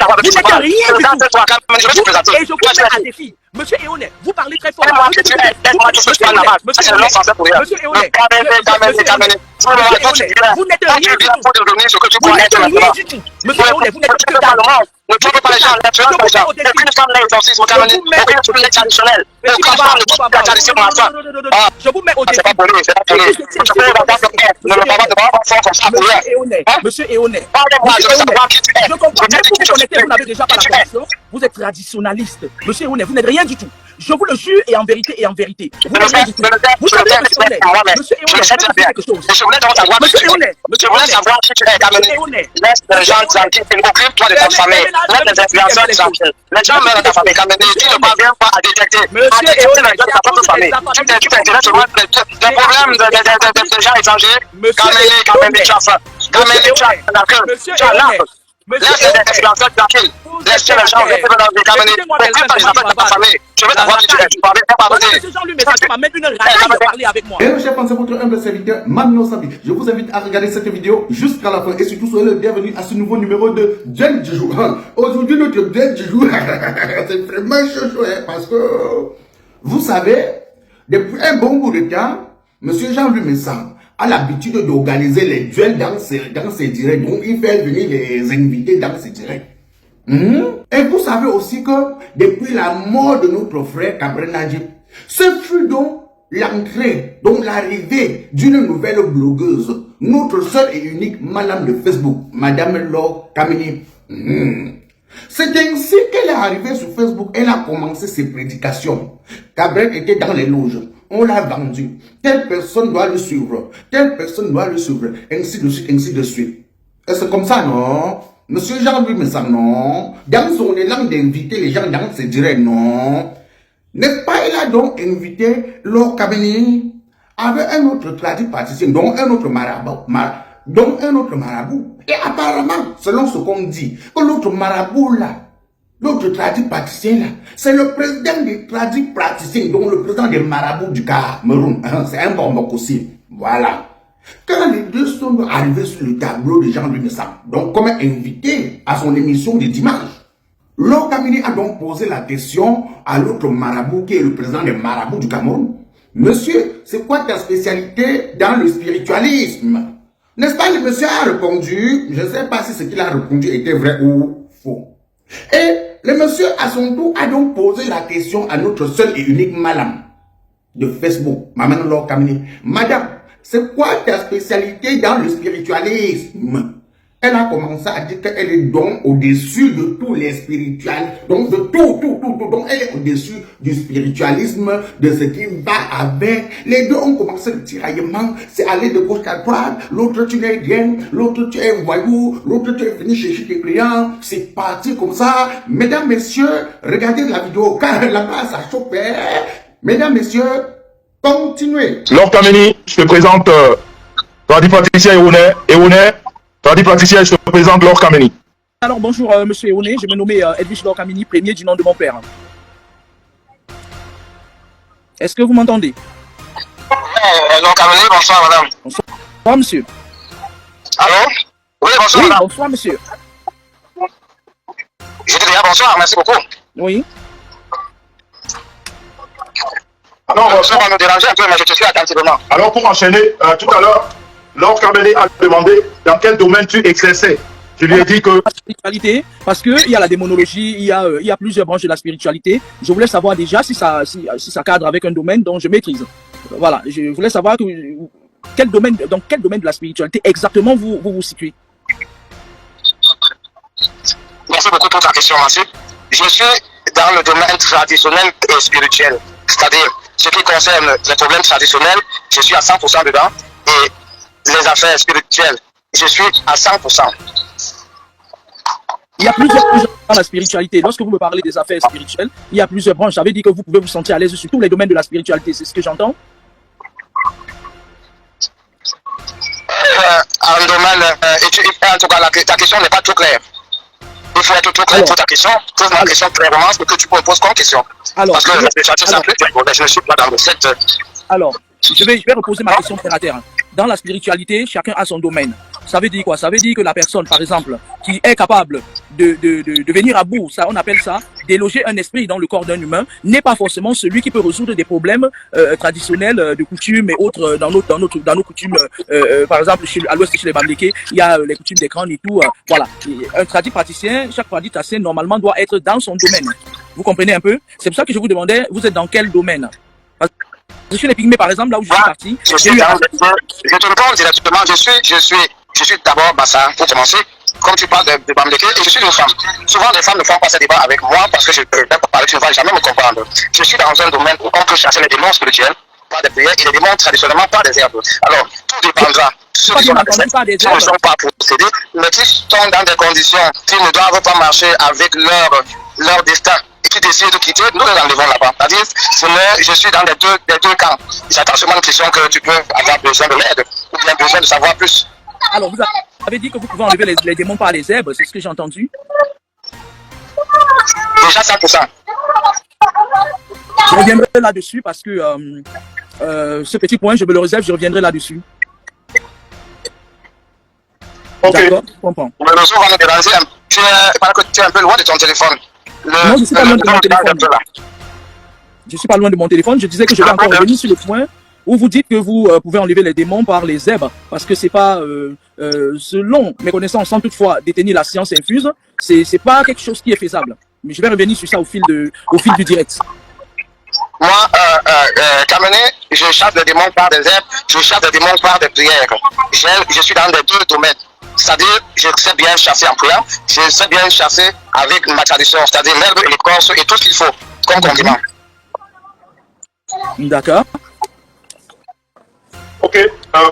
Vous n'êtes rien du tout. Et je vous mets à défi. Monsieur Eonet, vous parlez très fort. Monsieur Eonet, vous n'êtes rien du tout. Vous n'êtes rien du tout. Monsieur Eonet, vous n'êtes que dalle. Ne trouvez pas les gens, les gens. Aucune femme n'est exorciste au Cameroun. Aucune femme traditionnelle. Je vous mets au défi. C'est pas pour lui, c'est pas pour lui. Je peux avoir comme ça pour lui. Monsieur Eonet, je comprends. Même vous vous connectez, vous n'avez déjà pas la connexion. Vous êtes traditionnaliste. Monsieur Eonet, vous n'êtes rien du tout. Je vous le jure et en vérité. Vous n'êtes rien du tout. Vous savez, monsieur Eonet, je vais quelque chose. Monsieur Eonet, je voulais savoir si tu es Cameroun. Laisse les gens tranquilles, occupe-toi de ta famille. Laisse les influenceurs tranquilles. Les gens meurent dans ta famille, Cameroun. Tu ne parviens pas à détecter. Monsieur Eonet, ta propre famille. Tu t'intéresses seulement des problèmes des gens étrangers. Cameroun, tu as faim. Cameroun, tu as l'arbre. Laisse les influenceurs tranquilles. Laisse les gens vivre dans les Cameroun. Occupe pas les affaires de ta famille. Je veux savoir si tu es. Tu parviens pas à parler. Hello chers fans, c'est votre humble serviteur Mano Sabi. Je vous invite à regarder cette vidéo jusqu'à la fin et surtout soyez le bienvenu à ce nouveau numéro de Djen Djejou. Aujourd'hui notre Djen Djejou, c'est vraiment chaud parce que vous savez, depuis un bon bout de temps, Monsieur Jean-Louis Messam a l'habitude d'organiser les duels dans ses directs. Donc il fait venir les invités dans ses directs. Et vous savez aussi que depuis la mort de notre frère Cabrel Najib, ce fut donc l'entrée, donc l'arrivée d'une nouvelle blogueuse, notre seule et unique madame de Facebook, Madame Laure Kamini. C'est ainsi qu'elle est arrivée sur Facebook, elle a commencé ses prédications. Cabrel était dans les loges, on l'a vendu. Telle personne doit le suivre, telle personne doit le suivre, ainsi de suite, ainsi de suite. Et c'est comme ça, non? Monsieur Jean-Louis Messam, non? Dans son élan d'inviter les gens dans ses directs, non? N'est-ce pas, il a donc invité Laure Kamini avec un autre praticien, donc un autre marabout, Et apparemment, selon ce qu'on dit, que l'autre marabout là, l'autre praticien là, c'est le président des praticiens, donc le président des marabouts du Cameroun. C'est un bon aussi. Voilà. Quand les deux sont arrivés sur le tableau de Jean-Louis Messam, donc comme invité à son émission de dimanche, Laure Kamini a donc posé la question à l'autre marabout qui est le président des marabouts du Cameroun. Monsieur, c'est quoi ta spécialité dans le spiritualisme? N'est-ce pas, le monsieur a répondu, je ne sais pas si ce qu'il a répondu était vrai ou faux. Et le monsieur à son tour a donc posé la question à notre seule et unique madame de Facebook, Maman Laure Kamini. Madame, c'est quoi ta spécialité dans le spiritualisme? Elle a commencé à dire qu'elle est donc au-dessus de tous les spirituels, donc de tout. Donc elle est au-dessus du spiritualisme, de ce qui va avec. Les deux ont commencé le tiraillement, c'est aller de gauche à droite, l'autre tu n'es rien, l'autre tu es voyou, l'autre tu es venu chercher tes clients, c'est parti comme ça. Mesdames, messieurs, regardez la vidéo, car là-bas ça chope. Mesdames, messieurs, continuez. Laure Kamini, je te présente tradipraticien Eonet. Tradipraticien, je te présente Laure Kamini. Alors bonjour monsieur Eonet, je me nomme Edwige Laure Kamini, premier du nom de mon père. Est-ce que vous m'entendez? Laure Kamini, bonsoir madame. Bonsoir monsieur. Allô? Oui, bonsoir madame. Bonsoir monsieur. Je dis déjà bonsoir, merci beaucoup. Oui. Alors, ça va me déranger un peu, mais je te suis attentivement. Alors pour enchaîner, tout à l'heure, Laure Kamini a demandé dans quel domaine tu exerçais. Je lui ai dit que... La spiritualité, parce qu'il y a la démonologie, il y a plusieurs branches de la spiritualité. Je voulais savoir déjà si ça cadre avec un domaine dont je maîtrise. Voilà, je voulais savoir dans quel domaine de la spiritualité exactement vous vous situez. Merci beaucoup pour ta question, merci. Je suis dans le domaine traditionnel et spirituel. C'est-à-dire, ce qui concerne les problèmes traditionnels, je suis à 100% dedans. Et les affaires spirituelles, je suis à 100%. Il y a plusieurs branches dans la spiritualité. Lorsque vous me parlez des affaires spirituelles, il y a plusieurs branches. Ça veut dire que vous pouvez vous sentir à l'aise sur tous les domaines de la spiritualité. C'est ce que j'entends? Un domaine, en tout cas, ta question n'est pas trop claire. Il faut être trop clair pour ta question. Pose ma question clairement, ce que tu poses comme question. Alors, parce que je ne suis pas dans le secteur. Alors, je vais reposer ma question terre à terre. Dans la spiritualité, chacun a son domaine. Ça veut dire quoi? Ça veut dire que la personne, par exemple, qui est capable de venir à bout, ça, on appelle ça déloger un esprit dans le corps d'un humain, n'est pas forcément celui qui peut résoudre des problèmes traditionnels de coutumes et autres dans nos coutumes. Par exemple, à l'ouest, chez les Bamlékés, il y a les coutumes des crânes et tout. Voilà. Un praticien, chaque praticien, normalement, doit être dans son domaine. Vous comprenez un peu? C'est pour ça que je vous demandais, vous êtes dans quel domaine? Parce que chez les Pygmées, par exemple, là où je suis parti... Je te réponds directement, je suis d'abord Bassa, pour commencer. Comme tu parles de Bamléké, et je suis une femme. Souvent, les femmes ne font pas ce débat avec moi parce que je peux pas parler, tu ne vas jamais me comprendre. Je suis dans un domaine où on peut chasser les démons spirituels par des prières et les démons traditionnellement par des herbes. Alors, tout dépendra. Ceux qui sont dans des qui ne sont pas procédés, mais qui sont dans des conditions qui ne doivent pas marcher avec leur destin et qui décident de quitter, nous les enlevons là-bas. C'est-à-dire, je suis dans les deux camps. J'attends seulement une question que tu peux avoir besoin de l'aide ou bien besoin de savoir plus. Alors, vous avez dit que vous pouvez enlever les démons par les herbes, c'est ce que j'ai entendu? Déjà 100%. Je reviendrai là-dessus parce que ce petit point, je me le réserve, je reviendrai là-dessus. Ok. D'accord, je comprends. Le réseau va me déranger. Tu es un peu loin de ton téléphone. Non, je ne suis pas loin de mon téléphone. Je ne suis pas loin de mon téléphone. Je disais que je vais encore revenir sur le point où vous dites que vous pouvez enlever les démons par les herbes, parce que c'est pas, selon mes connaissances, sans toutefois détenir la science infuse, c'est pas quelque chose qui est faisable. Mais je vais revenir sur ça au fil du direct. Moi, Kamene, je chasse des démons par des herbes, je chasse des démons par des prières. Je suis dans les deux domaines. C'est-à-dire, je sais bien chasser en priant, je sais bien chasser avec ma tradition, c'est-à-dire l'herbe et l'écorce et tout ce qu'il faut comme condiment. D'accord. Ok,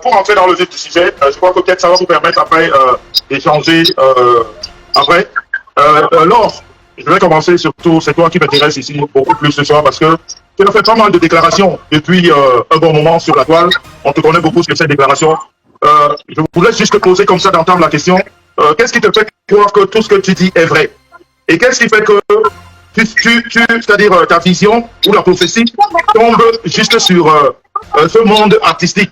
pour entrer dans le vif du sujet, je crois que peut-être ça va vous permettre après d'échanger après. Laure, je vais commencer surtout, c'est toi qui m'intéresse ici beaucoup plus ce soir parce que tu as fait pas mal de déclarations depuis un bon moment sur la toile. On te connaît beaucoup sur ces déclarations. Je vous laisse juste te poser comme ça d'entendre la question. Qu'est-ce qui te fait croire que tout ce que tu dis est vrai? Et qu'est-ce qui fait que c'est-à-dire ta vision ou la prophétie tombe juste sur ce monde artistique?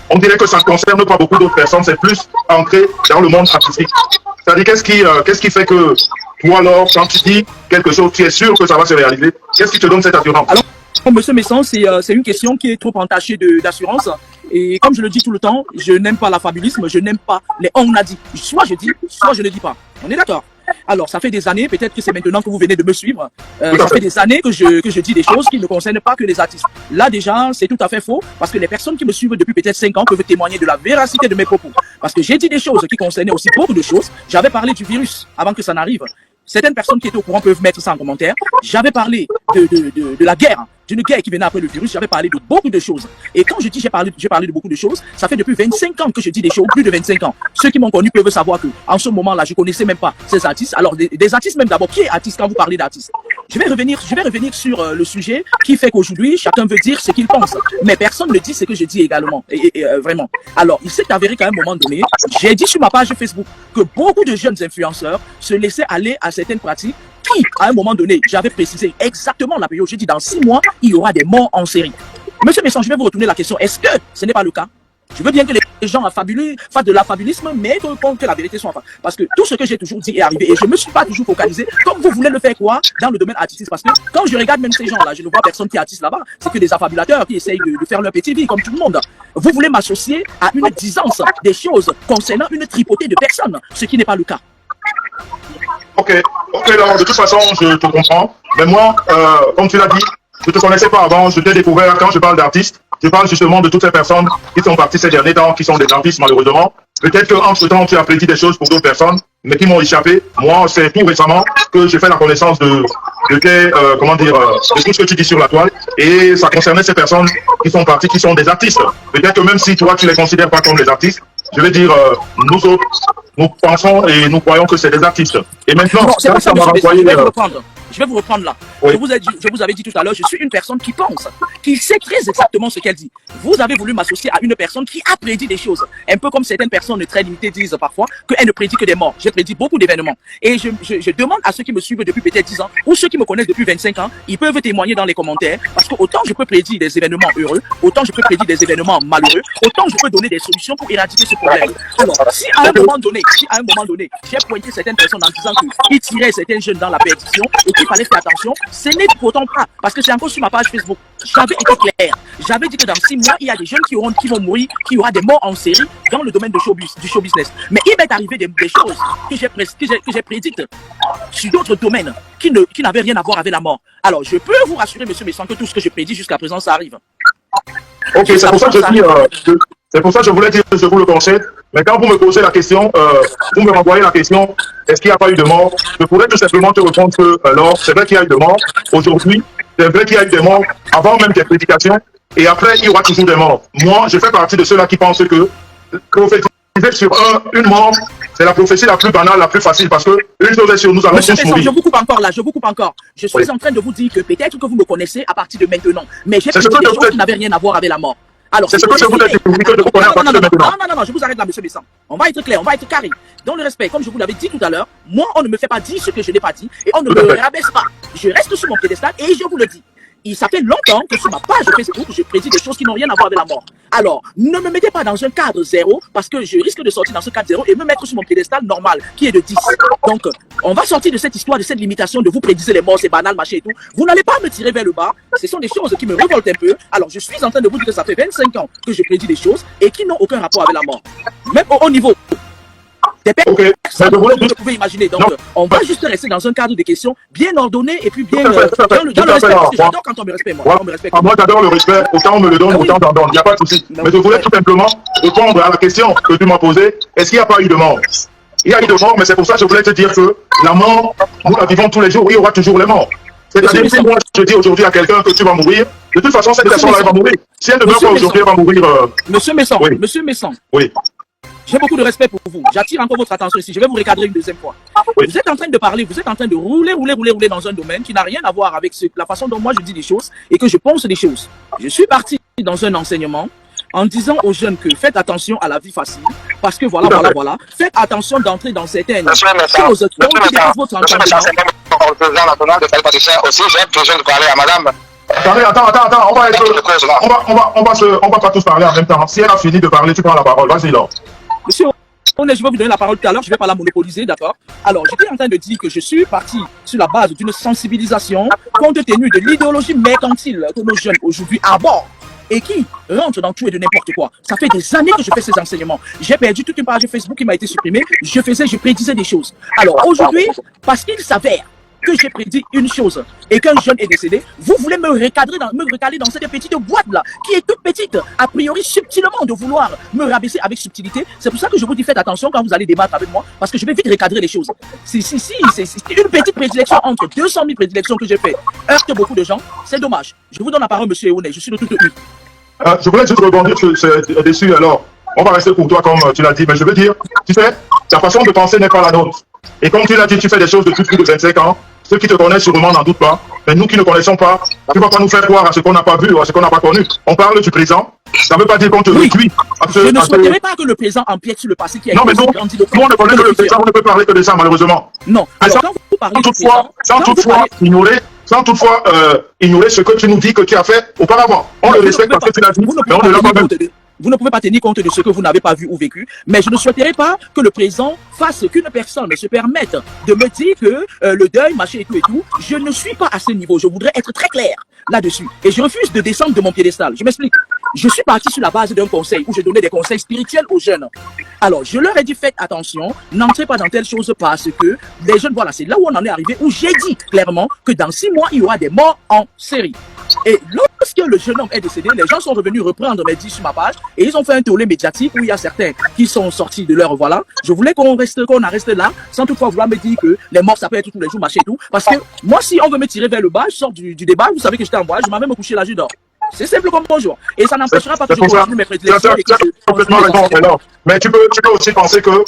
On dirait que ça ne concerne pas beaucoup d'autres personnes, c'est plus ancré dans le monde artistique. C'est-à-dire qu'est-ce qui fait que toi, alors, quand tu dis quelque chose, tu es sûr que ça va se réaliser? Qu'est-ce qui te donne cette assurance? Alors, monsieur Messon, c'est une question qui est trop entachée d'assurance. Et comme je le dis tout le temps, je n'aime pas l'affabulisme, je n'aime pas les on a dit. Soit je dis, soit je ne dis pas. On est d'accord? Alors, ça fait des années, peut-être que c'est maintenant que vous venez de me suivre, ça fait des années que je dis des choses qui ne concernent pas que les artistes. Là, déjà, c'est tout à fait faux, parce que les personnes qui me suivent depuis peut-être 5 ans peuvent témoigner de la véracité de mes propos. Parce que j'ai dit des choses qui concernaient aussi beaucoup de choses. J'avais parlé du virus avant que ça n'arrive. Certaines personnes qui étaient au courant peuvent mettre ça en commentaire. J'avais parlé de la guerre, d'une guerre qui venait après le virus. J'avais parlé de beaucoup de choses. Et quand je dis j'ai parlé de beaucoup de choses, ça fait depuis 25 ans que je dis des choses, plus de 25 ans. Ceux qui m'ont connu peuvent savoir que en ce moment-là, je connaissais même pas ces artistes. Alors des artistes même d'abord. Qui est artiste quand vous parlez d'artiste? Je vais revenir sur le sujet qui fait qu'aujourd'hui, chacun veut dire ce qu'il pense. Mais personne ne dit ce que je dis également. Vraiment. Alors, il s'est avéré qu'à un moment donné, j'ai dit sur ma page Facebook que beaucoup de jeunes influenceurs se laissaient aller à certaines pratiques qui, à un moment donné, j'avais précisé exactement la période. J'ai dit dans 6 mois, il y aura des morts en série. Monsieur Messon, je vais vous retourner la question. Est-ce que ce n'est pas le cas? Je veux bien que les gens fassent de l'affabulisme, mais que la vérité soit en face. Parce que tout ce que j'ai toujours dit est arrivé. Et je ne me suis pas toujours focalisé comme vous voulez le faire quoi dans le domaine artistique. Parce que quand je regarde même ces gens-là, je ne vois personne qui est artiste là-bas. C'est que des affabulateurs qui essayent de faire leur petite vie comme tout le monde. Vous voulez m'associer à une disance des choses concernant une tripotée de personnes, ce qui n'est pas le cas. Ok, alors de toute façon, je te comprends. Mais moi, comme tu l'as dit, je ne te connaissais pas avant, je t'ai découvert quand je parle d'artistes. Je parle justement de toutes ces personnes qui sont parties ces derniers temps, qui sont des artistes malheureusement. Peut-être qu'entre-temps, tu as prédit des choses pour d'autres personnes, mais qui m'ont échappé. Moi, c'est tout récemment que j'ai fait la connaissance de tout ce que tu dis sur la toile. Et ça concernait ces personnes qui sont parties, qui sont des artistes. Peut-être que même si toi, tu ne les considères pas comme des artistes, je veux dire, nous autres, nous pensons et nous croyons que c'est des artistes. Et maintenant, non, c'est pas ça, je vais vous reprendre là. je vous avais dit tout à l'heure, je suis une personne qui pense, qui sait très exactement ce qu'elle dit. Vous avez voulu m'associer à une personne qui a prédit des choses. Un peu comme certaines personnes très limitées disent parfois qu'elle ne prédit que des morts. J'ai prédit beaucoup d'événements. Et je demande à ceux qui me suivent depuis peut-être 10 ans ou ceux qui me connaissent depuis 25 ans, ils peuvent témoigner dans les commentaires parce que autant je peux prédire des événements heureux, autant je peux prédire des événements malheureux, autant je peux donner des solutions pour éradiquer ce problème. Alors, si à un moment donné, j'ai pointé certaines personnes en disant qu'ils tiraient certains jeunes dans la perdition et qu'il fallait faire attention, ce n'est pourtant pas, parce que c'est encore sur ma page Facebook. J'avais été clair. J'avais dit que dans 6 mois, il y a des jeunes qui vont mourir, qu'il y aura des morts en série dans le domaine du show business. Mais il m'est arrivé des choses que j'ai prédites sur d'autres domaines qui n'avaient rien à voir avec la mort. Alors, je peux vous rassurer, monsieur Messan, que tout ce que je prédis jusqu'à présent, ça arrive. Ok, c'est pour ça que je dis, c'est pour ça que je voulais dire que je vous le conseille. Mais quand vous me posez la question, vous me renvoyez la question, est-ce qu'il n'y a pas eu de mort? Je pourrais tout simplement te répondre que, alors, c'est vrai qu'il y a eu de morts aujourd'hui, c'est vrai qu'il y a eu des morts avant même des prédications, et après, il y aura toujours des morts. Moi, je fais partie de ceux-là qui pensent que prophétiser sur une mort, c'est la prophétie la plus banale, la plus facile, parce que une chose est sûre, nous allons tous mourir. Je vous coupe encore là, je vous coupe encore. Je suis en train de vous dire que peut-être que vous me connaissez à partir de maintenant, mais j'ai prédit des choses qui n'avaient rien à voir avec la mort. Alors, c'est ce que je vous ai dit, que je vous connais à partir de maintenant. Non, je vous arrête là, monsieur Messan. On va être clair, on va être carré. Dans le respect, comme je vous l'avais dit tout à l'heure, moi, on ne me fait pas dire ce que je n'ai pas dit et on ne me rabaisse pas. Je reste sur mon piédestal et je vous le dis. Ça fait longtemps que sur ma page Facebook, je prédis des choses qui n'ont rien à voir avec la mort. Alors, ne me mettez pas dans un cadre 0 parce que je risque de sortir dans ce cadre 0 et me mettre sur mon piédestal normal qui est de 10. Donc, on va sortir de cette histoire, de cette limitation de vous prédiser les morts, c'est banal, machin et tout. Vous n'allez pas me tirer vers le bas. Ce sont des choses qui me révoltent un peu. Alors, je suis en train de vous dire que ça fait 25 ans que je prédis des choses et qui n'ont aucun rapport avec la mort. Même au haut niveau. Des personnes que vous pouvez imaginer. Donc, on va juste rester dans un cadre de questions bien ordonné et puis bien dans le respect. J'adore quand on me respecte, moi. Moi, j'adore le respect. Autant on me le donne, autant j'en donne. Il n'y a pas de souci. Mais je voulais tout simplement répondre à la question que tu m'as posée. Est-ce qu'il n'y a pas eu de mort? Il y a eu de mort, mais c'est pour ça que je voulais te dire que la mort, nous la vivons tous les jours. Il y aura toujours les morts. C'est-à-dire, si moi, je dis aujourd'hui à quelqu'un que tu vas mourir, de toute façon, cette personne-là va mourir. Si elle ne meurt pas aujourd'hui, elle va mourir. Monsieur Messan. Oui. J'ai beaucoup de respect pour vous. J'attire encore votre attention ici. Je vais vous recadrer une deuxième fois. Oui. Vous êtes en train de parler, vous êtes en train de rouler dans un domaine qui n'a rien à voir avec la façon dont moi je dis des choses et que je pense des choses. Je suis parti dans un enseignement en disant aux jeunes que faites attention à la vie facile parce que voilà. Faites attention d'entrer dans certaines choses qui dépassent votre entendement. Le président national de Patricia aussi, j'ai besoin de parler à madame. Attends, on va pas tous parler en même temps. Si elle a fini de parler, tu prends la parole. Vas-y, là. Monsieur, je vais vous donner la parole tout à l'heure, je ne vais pas la monopoliser, d'accord? Alors, j'étais en train de dire que je suis parti sur la base d'une sensibilisation compte tenu de l'idéologie mercantile que nos jeunes aujourd'hui abordent et qui rentrent dans tout et de n'importe quoi. Ça fait des années que je fais ces enseignements. J'ai perdu toute une page Facebook qui m'a été supprimée. Je prédisais des choses. Alors, aujourd'hui, parce qu'il s'avère que j'ai prédit une chose et qu'un jeune est décédé, vous voulez me recaler dans cette petite boîte-là, qui est toute petite, a priori subtilement de vouloir me rabaisser avec subtilité. C'est pour ça que je vous dis faites attention quand vous allez débattre avec moi, parce que je vais vite recadrer les choses. C'est une petite prédilection entre 200 000 prédilections que j'ai fait, heurte beaucoup de gens, c'est dommage. Je vous donne la parole, monsieur Eoune, je suis de toute une. Je voulais juste rebondir dessus, alors. On va rester pour toi comme tu l'as dit, mais je veux dire, tu sais, ta façon de penser n'est pas la nôtre. Et comme tu l'as dit, tu fais des choses depuis plus de 25 ans. Ceux qui te connaissent sûrement n'en doutent pas. Mais nous qui ne connaissons pas, tu ne vas pas nous faire croire à ce qu'on n'a pas vu ou à ce qu'on n'a pas connu. On parle du présent. Ça ne veut pas dire qu'on te réduit. Je ne souhaiterais pas que le présent empiète sur le passé qui a été grandi. Non, on ne connaît que le présent, on ne peut parler que de ça, malheureusement. Non. Alors, quand vous parlez sans toutefois ignorer ce que tu nous dis que tu as fait auparavant. On le respecte parce que tu l'as dit, mais on ne l'a pas vu. Vous ne pouvez pas tenir compte de ce que vous n'avez pas vu ou vécu, mais je ne souhaiterais pas que le présent fasse qu'une personne se permette de me dire que le deuil, machin et tout, je ne suis pas à ce niveau. Je voudrais être très clair là-dessus. Et je refuse de descendre de mon piédestal. Je m'explique. Je suis parti sur la base d'un conseil où je donnais des conseils spirituels aux jeunes. Alors, je leur ai dit, faites attention, n'entrez pas dans telle chose parce que les jeunes, voilà, c'est là où on en est arrivé, où j'ai dit clairement que dans 6 mois, il y aura des morts en série. Et lorsque le jeune homme est décédé, les gens sont revenus reprendre mes dits sur ma page et ils ont fait un tollé médiatique où il y a certains qui sont sortis de leur voilà. Je voulais qu'on en reste là, sans toutefois vouloir me dire que les morts ça peut être tous les jours, machin et tout. Parce que moi, si on veut me tirer vers le bas, je sors du débat, vous savez que j'étais en bois, je m'en vais me coucher là, je dors. C'est simple comme bonjour. Et ça n'empêchera pas que je continue mes prédilections. Tu as complètement raison, alors. Mais tu peux aussi penser que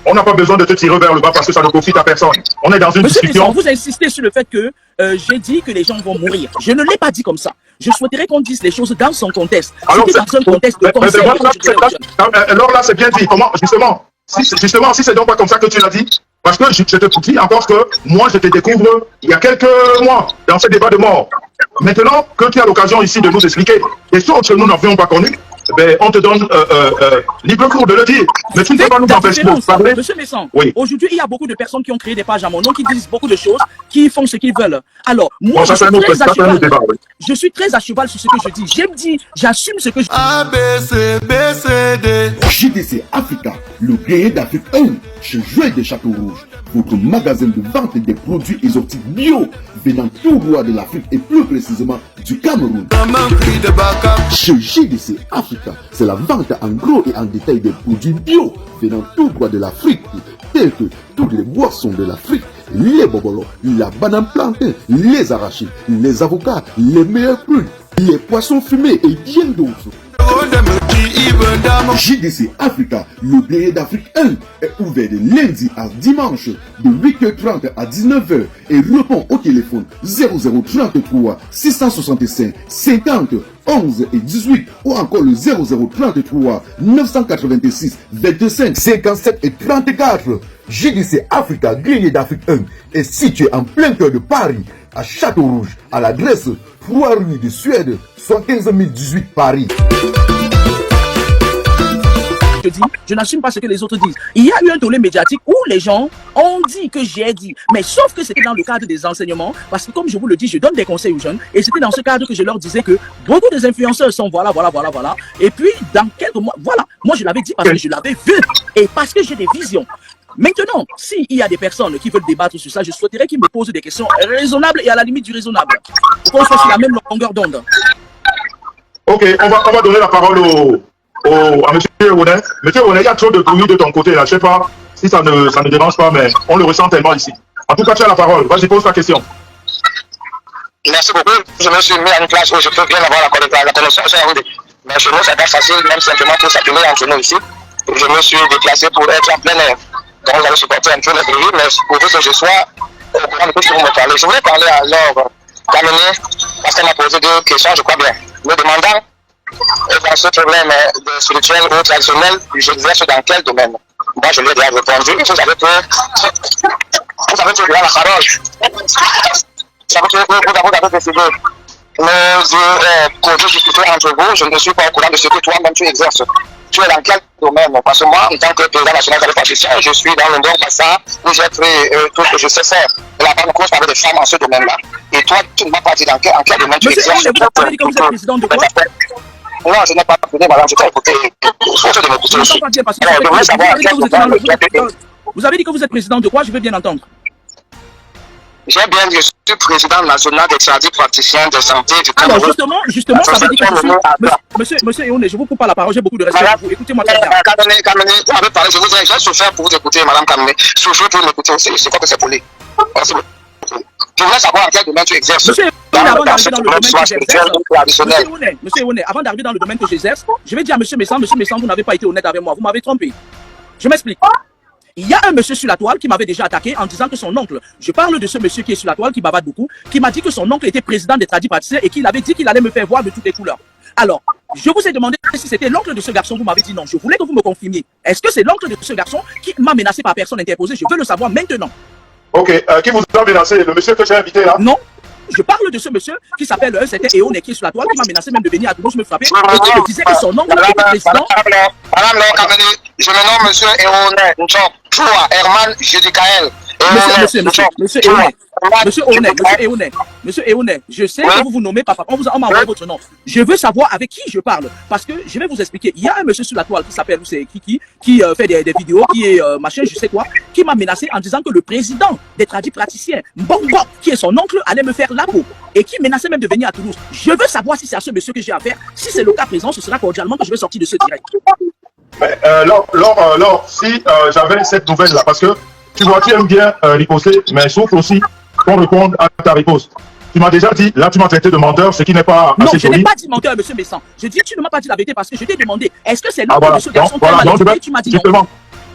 on n'a pas besoin de te tirer vers le bas parce que ça ne profite à personne. On est dans une discussion. Vous insistez sur le fait que j'ai dit que les gens vont mourir. Je ne l'ai pas dit comme ça. Je souhaiterais qu'on dise les choses dans son contexte. C'était dans un contexte de conseil. Alors là, c'est bien dit. Comment, justement, si c'est donc pas comme ça que tu l'as dit, parce que je te dis encore que moi, je te découvre il y a quelques mois dans ce débat de mort. Maintenant que tu as l'occasion ici de nous expliquer des choses que nous n'avions pas connues, ben, on te donne libre cours de le dire. Mais tu ne peux pas nous empêcher de parler. Monsieur Messan, oui. Aujourd'hui, il y a beaucoup de personnes qui ont créé des pages à mon nom, qui disent beaucoup de choses, qui font ce qu'ils veulent. Alors, moi, je suis très à cheval sur ce que je dis. J'aime dire, j'assume ce que je dis. A, B, C, B, C, D. JDC Africa, le grenier d'Afrique 1, chez Joël de Château-Rouge, votre magasin de vente des produits exotiques bio, venant tout droit de l'Afrique et plus précisément du Cameroun. Chez JDC Africa, c'est la vente en gros et en détail des produits bio, venant tout droit de l'Afrique, tels que toutes les boissons de l'Afrique, les bobolos, la banane plantain, les arachides, les avocats, les meilleurs prunes, les poissons fumés et bien d'autres. JDC Africa, le grenier d'Afrique 1, est ouvert de lundi à dimanche de 8h30 à 19h et répond au téléphone 0033 665 50 11 et 18 ou encore le 0033 986 25 57 et 34. JDC Africa, grenier d'Afrique 1, est situé en plein cœur de Paris, à Château-Rouge, à l'adresse 3 rue de Suède, 75 018 Paris. Je n'assume pas ce que les autres disent. Il y a eu un tollé médiatique où les gens ont dit que j'ai dit, mais sauf que c'était dans le cadre des enseignements, parce que comme je vous le dis, je donne des conseils aux jeunes, et c'était dans ce cadre que je leur disais que beaucoup des influenceurs sont voilà, et puis dans quelques mois, voilà, moi je l'avais dit parce que je l'avais vu, et parce que j'ai des visions. Maintenant, s'il y a des personnes qui veulent débattre sur ça, je souhaiterais qu'ils me posent des questions raisonnables et à la limite du raisonnable, pour qu'on soit sur la même longueur d'onde. Ok, on va donner la parole à M. Onet. M. Onet, il y a trop de bruit de ton côté là. Je ne sais pas si ça ne dérange pas, mais on le ressent tellement ici. En tout cas, tu as la parole. Vas-y, pose ta question. Merci beaucoup. Je me suis mis à une place où je peux bien avoir la connaissance. Mais chez nous, c'est pas facile, même simplement pour s'appuyer entre nous ici. Je me suis déplacé pour être en plein air. Donc, vous allez supporter un peu le bruit, mais pour que je sois au courant de tout ce que vous me parlez. Je voulais parler alors d'amener, parce qu'elle m'a posé deux questions, je crois bien. Me demandant, dans ce problème spirituel ou traditionnel, j'exerce dans quel domaine? Moi, je lui ai déjà répondu. Vous avez pris la parole. Vous avez décidé de discuter entre vous. Je ne suis pas au courant de ce que toi-même tu exerces. Tu es dans quel domaine? Parce que moi, en tant que président national de la partition, je suis dans le Nord Bassin où j'ai pris tout ce que je sais faire. Et la bonne cause parler des femmes en ce domaine-là. Et toi, tu ne m'as pas dit en quel domaine tu exerces. Monsieur, vous avez dit que vous êtes président de quoi? Non, je n'ai pas écouté, madame, je t'ai écouté. Vous avez dit que vous êtes président de quoi? Je veux bien entendre. J'ai bien dit, je suis président national des tradipraticiens de santé du Cameroun. Alors justement, ça veut dire que je suis... Monsieur Eone, je vous coupe pas la parole, j'ai beaucoup de respect pour vous. Écoutez-moi très bien. Kamene, vous avez parlé, je vous ai souffert pour vous écouter, madame Kamene. Souffrir pour m'écouter aussi, je crois que c'est poli. Merci beaucoup. Je voulais savoir en quel domaine tu exerces. Monsieur Eone, avant d'arriver dans le domaine que j'exerce, Monsieur Eone, avant d'arriver dans le domaine que j'exerce, je vais dire à Monsieur Messan, vous n'avez pas été honnête avec moi, vous m'avez trompé. Je m'explique. Il y a un monsieur sur la toile qui m'avait déjà attaqué en disant que son oncle, je parle de ce monsieur qui est sur la toile, qui bavade beaucoup, qui m'a dit que son oncle était président des tradipraticiens et qu'il avait dit qu'il allait me faire voir de toutes les couleurs. Alors, je vous ai demandé si c'était l'oncle de ce garçon, vous m'avez dit non. Je voulais que vous me confirmiez. Est-ce que c'est l'oncle de ce garçon qui m'a menacé par personne interposée? Je veux le savoir maintenant. Ok, qui vous a menacé? Le monsieur que j'ai invité là? Non. Je parle de ce monsieur qui s'appelle c'était Eone qui est sur la toile, qui m'a menacé même de venir à Toulouse me frapper et qui me disait que son oncle était président. Madame Kamene, je me nomme monsieur Eone Nchok Herman Jédicaël. Monsieur Eone, je sais que vous vous nommez papa, on m'a envoyé votre nom. Je veux savoir avec qui je parle, parce que je vais vous expliquer. Il y a un monsieur sur la toile qui s'appelle Kiki, qui fait des vidéos, qui est machin, je sais quoi, qui m'a menacé en disant que le président des tradipraticiens, Mbongo, qui est son oncle, allait me faire la peau, et qui menaçait même de venir à Toulouse. Je veux savoir si c'est à ce monsieur que j'ai affaire. Si c'est le cas présent, ce sera cordialement que je vais sortir de ce direct. Mais si j'avais cette nouvelle-là, parce que tu vois, tu aimes bien riposter, mais sauf aussi qu'on réponde à ta riposte. tu m'as déjà dit, là tu m'as traité de menteur, ce qui n'est pas non, assez je n'ai solide. pas dit menteur, monsieur Messan. Je dis tu ne m'as pas dit la vérité parce que je t'ai demandé, est-ce que c'est l'homme Voilà, de ce garçon tu m'as dit non. justement,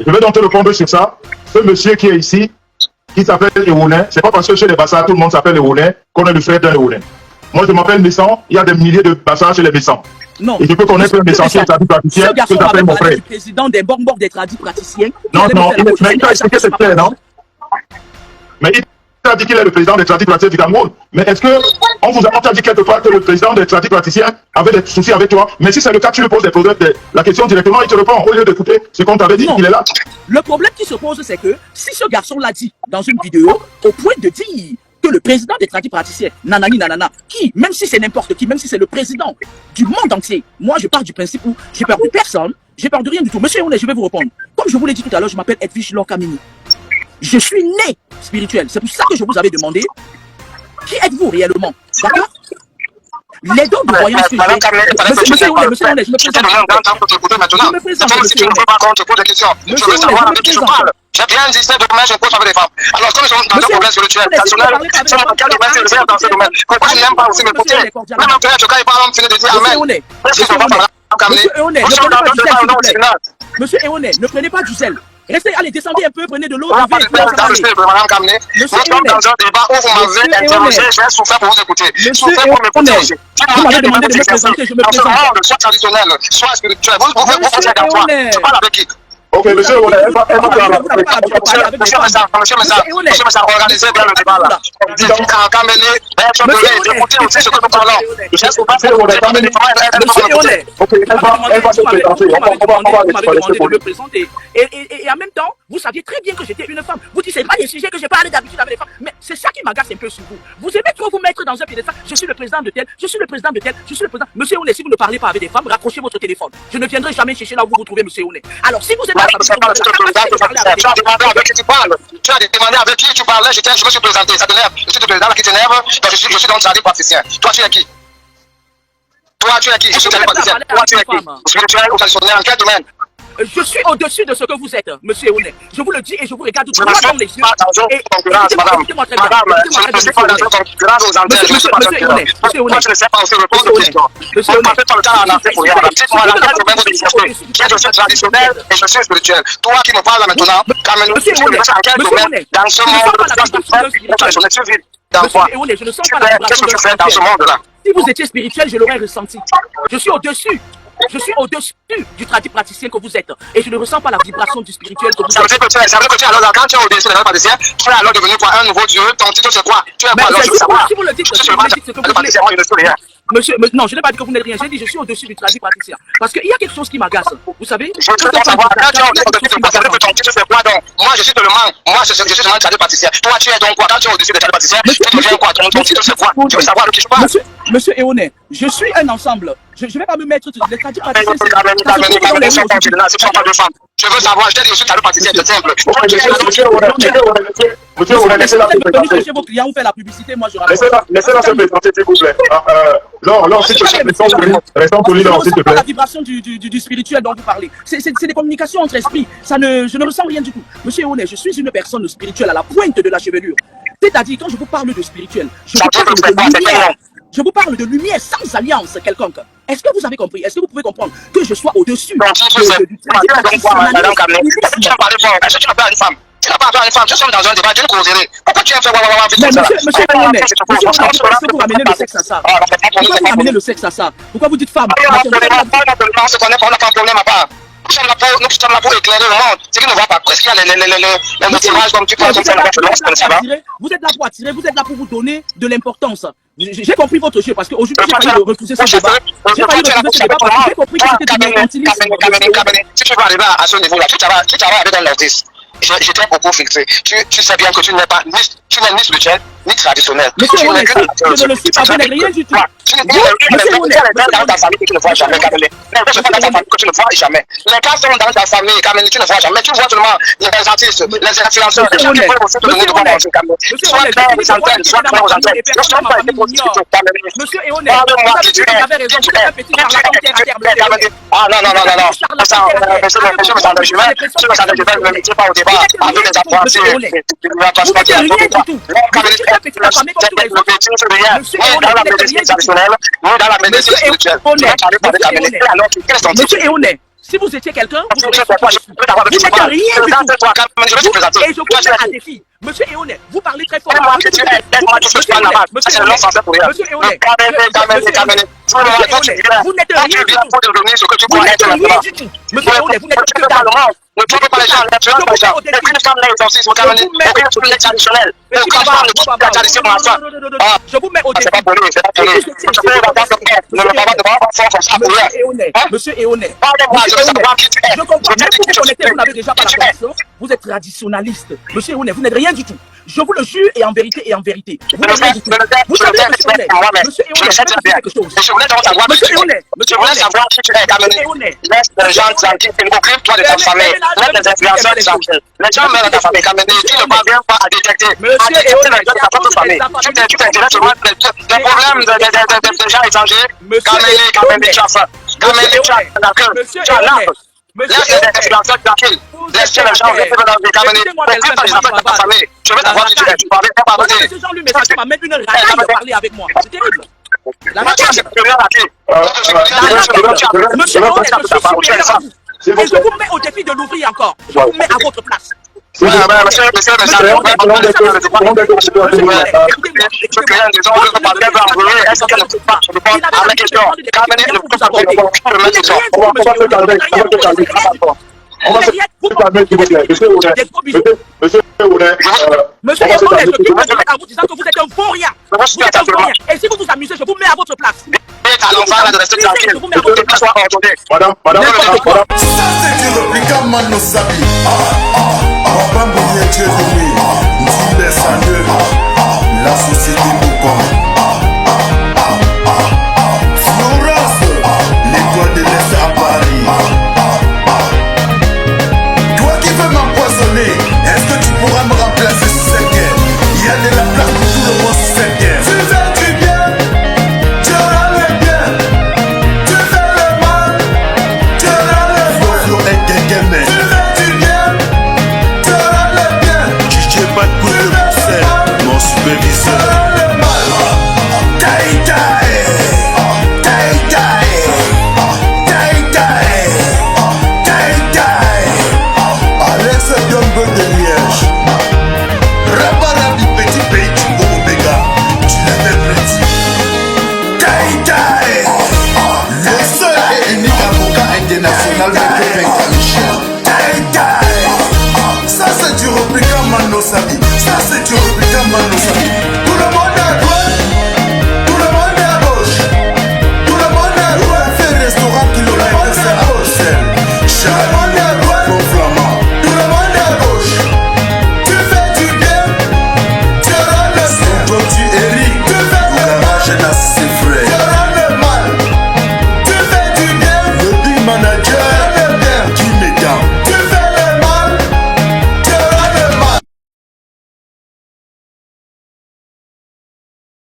je vais donc te répondre sur ça. Ce monsieur qui est ici, qui s'appelle Léonin, c'est pas parce que chez les Bassards, tout le monde s'appelle Léonin, qu'on est le frère d'un Léonin. Moi, je m'appelle Messan, il y a des milliers de Bassards chez les Messans. Non. Et je peux connaître un Messan qui est tradit praticien, que j'appelle mon frère. Du président des bonbons des tradis praticiens. Non, mais il t'a expliqué c'est clair, non? Mais il t'a dit qu'il est le président des tradis praticiens du Cameroun. Mais est-ce que on t'a dit quelque part que le président des tradis praticiens avait des soucis avec toi? Mais si c'est le cas, tu lui poses la question directement, il te répond au lieu d'écouter ce qu'on t'avait dit, il est là. Le problème qui se pose, c'est que si ce garçon l'a dit dans une vidéo, au point de dire que le président des tradis praticiens, nanani nanana, qui, même si c'est n'importe qui, même si c'est le président du monde entier, moi je pars du principe où j'ai peur de personne, j'ai peur de rien du tout. Monsieur Ouné, je vais vous répondre. Comme je vous l'ai dit tout à l'heure, je m'appelle Edwige Lorkamini. Je suis né spirituel. C'est pour ça que je vous avais demandé qui êtes-vous réellement. D'accord? Les dons de voyance que j'ai. Monsieur Ouné, je me présente. Je me présente, monsieur Ouné. Je veux savoir avec qui je parle. J'ai bien dit ça demain, je pose avec les femmes. Alors, comme ils sont dans un problème spirituel, personnel, c'est dans quel domaine c'est le faire dans ce domaine? Pourquoi tu n'aimes pas aussi m'écouter? Même un frère, quand il parle, on finit de dire Amen. Monsieur Eoné, ne prenez pas du sel. Restez, allez, descendez un peu, prenez de l'eau. Madame Kamné, nous sommes dans un débat où vous m'avez interrogé, j'ai souffert pour vous écouter. Souffert pour m'écouter aussi. Vous m'avez demandé de me présenter, je me présente. Dans ce monde, soit traditionnel, soit spirituel, vous pensez qu'à toi. Tu parles avec qui? Ok, monsieur, Monsieur Messa, organisez bien le débat là. Et en même temps, vous saviez très bien que j'étais une femme. Vous dites, c'est pas des sujets que j'ai parlé d'habitude avec les femmes. Mais c'est ça qui m'agace un peu sur vous. Vous aimez trop vous mettre dans un piédestal. Je suis le président de tel, je suis le président de tel, je suis le président. Monsieur Ouné, si vous ne parlez pas avec des femmes, raccrochez votre téléphone. Je ne viendrai jamais chercher là où vous vous trouvez, monsieur Ouné. Alors, si vous êtes tu as demandé avec qui tu parles. Tu as demandé avec qui tu parlais. Je me suis présenté. Ça t'énerve. Je suis le président qui t'énerve. Je suis dans le tradit praticien. Toi, tu es qui? Toi, tu es qui? Je suis tradit praticien. Toi, tu es qui? Spirituel ou traditionnel? En quel domaine? Je suis au-dessus de ce que vous êtes, monsieur Ouné. Je vous le dis et je vous regarde droit dans les yeux. Madame, je ne suis pas dans une concurrence aux antennes. Je ne suis pas dans une concurrence. Moi, je ne sais pas aussi répondre aux questions. On ne parle pas le temps en Afrique pour rien. Dites-moi dans quel domaine vous exercez. Je suis traditionnel et je suis spirituel. Toi qui me parles maintenant, monsieur Ouné, en quel domaine dans ce monde traditionnel tu vis dans quoi? Je ne sens pas la Qu'est-ce que tu fais dans ce monde-là? Si vous étiez spirituel, je l'aurais ressenti. Je suis au-dessus. Je suis au-dessus du tradit praticien que vous êtes. Et je ne ressens pas la vibration du spirituel que vous êtes. Ça veut dire que tu es alors, quand tu es au-dessus du tradit praticien, tu es alors devenu quoi? Un nouveau Dieu. Ton titre c'est quoi? Tu es quoi alors? Je veux savoir. Si vous le dites, je suis seulement ce que vous voulez. Moi, je ne suis rien. Monsieur, non, je n'ai pas dit que vous n'êtes rien. J'ai dit je suis au-dessus du tradit praticien. Parce qu'il y a quelque chose qui m'agace. Vous savez? Je veux savoir, quand tu es au-dessus du tradit praticien, ton titre c'est quoi donc? Moi, je suis seulement, je suis seulement le tradit praticien. Toi, tu es donc quoi? Quand tu es au-dessus du tradit praticien, tu deviens quoi? Ton titre c'est quoi? Je veux savoir de qui je parle. Monsieur Eoné, je suis un ensemble. Je ne vais pas me mettre les tradis praticiens. Je veux savoir, je t'ai dit, je suis tradit praticien, c'est simple. Chez vos clients, vous faites la publicité, moi je raconte. Laissez-la se présenter, s'il vous plaît. Laure, s'il te plaît, restons polis, Laure, s'il te plaît. La vibration du spirituel dont vous parlez. C'est des communications entre esprits. Je ne ressens rien du tout. Monsieur Ouné, je suis une personne spirituelle à la pointe de la chevelure. C'est-à-dire, quand je vous parle de spirituel, je vous parle de lumière sans alliance quelconque. Est-ce que vous avez compris? Est-ce que vous pouvez comprendre que je sois au-dessus du tu n'as pas affaire à une femme, nous sommes dans un débat, je ne causerai. Pourquoi tu as fait Monsieur Eoné, vous ramenez le sexe à ça? Pourquoi vous ramenez le sexe à ça? Pourquoi vous dites femme? On se connaît pas, on n'a pas de problème à part. Nous sommes là pour éclairer le monde. C'est qu'il ne voit pas. Est-ce qu'il y a les motivages comme tu peux comme ça? Vous êtes là pour attirer, vous êtes là pour vous donner de l'importance. J'ai compris votre jeu parce qu'aujourd'hui, j'ai failli refuser ce débat. J'ai failli refuser ce débat parce que j'ai compris que c'était du mercantilisme. Si tu veux arriver à ce niveau-là, tu travailles avec un artiste. J'étais beaucoup fixé. Tu sais bien que tu n'es pas ni spirituel, ni traditionnel. Monsieur Ouné, je ne le suis pas, vous n'êtes rien du tout. Dans ta famille que tu ne vois jamais, Kamene. Les gens sont dans ta famille que tu ne vois jamais. Les cas sont dans ta famille, Kamene, tu ne vois jamais. Tu vois seulement les artistes, les influenceurs, les gens qui peuvent aussi te donner de quoi manger, Kamene. Sois clair aux antennes, sois clair aux antennes. Je ne suis pas été positif, Kamene. Monsieur Eoné, vous avez dit que vous avez raison, vous êtes un petit charlatan. Ah non. Je ne vais pas au débat avec les apprentis. un petit affamé comme tous les autres. Monsieur Eone, dans la médecine traditionnelle, nous dans la médecine spirituelle. Monsieur Eone, si vous étiez quelqu'un, vous n'êtes rien du tout. Et je vous mets à défi. Monsieur Eone, vous parlez très fort. Monsieur Eone, vous n'êtes rien du tout. Vous n'êtes rien du tout. Monsieur Eone, vous n'êtes que dalle. Je vous mets au défi. Monsieur Eone, je comprends. Même vous vous connectez, vous n'avez déjà pas la connexion. Vous êtes traditionnaliste. Monsieur Eone, vous n'êtes rien du tout. Je vous le jure et en vérité et en vérité. Vous n'êtes rien du tout. Vous savez, monsieur Eone, je vais vous dire quelque chose. Monsieur Eone, laisse les gens tranquilles, occupe-toi de ta famille, laisse les influenceurs tranquilles. Les gens meurent dans ta famille, Kamene, tu ne parviens pas à détecter. Monsieur Eone, tu t'intéresses seulement des problèmes des gens étrangers. Kamene, tu as faim. Kamene, tu as l'âme. Laisse les influenceurs tranquilles. Laisse les gens vivre dans des Kamene. Occupe-toi des affaires de ta famille. Je veux savoir qui tu es. Tu parviens pas à parler. Ce genre lui message m'a même une rage de parler avec moi. C'est terrible. La Monsieur Eone, je suis supérieur à vous. Et je vous mets au défi de l'ouvrir encore. Je vous mets à votre place. On va se calmer, s'il vous plaît. Monsieur Eone, Monsieur Eone, je suis à vous disant que vous êtes un faux rien. Vous êtes un faux rien. Et si vous vous amusez, je vous mets à votre place. Madame. Ça c'est du replica Mano Sabi. Babambo Yetchevini, Ndile Sande, la société Moukon. Florence, l'étoile de l'Est à Paris. Toi qui veux m'empoisonner, est-ce que tu pourras me remplacer sur cette guerre? Il y a de la place pour tout le monde sur cette guerre. Tu fais du bien, tu auras le bien. Tu fais le mal, tu auras le mal. Flo et Gengeme. Tu fais du bien, tu auras le bien. DJ Bad Boy de Bruxelles, mon superviseur.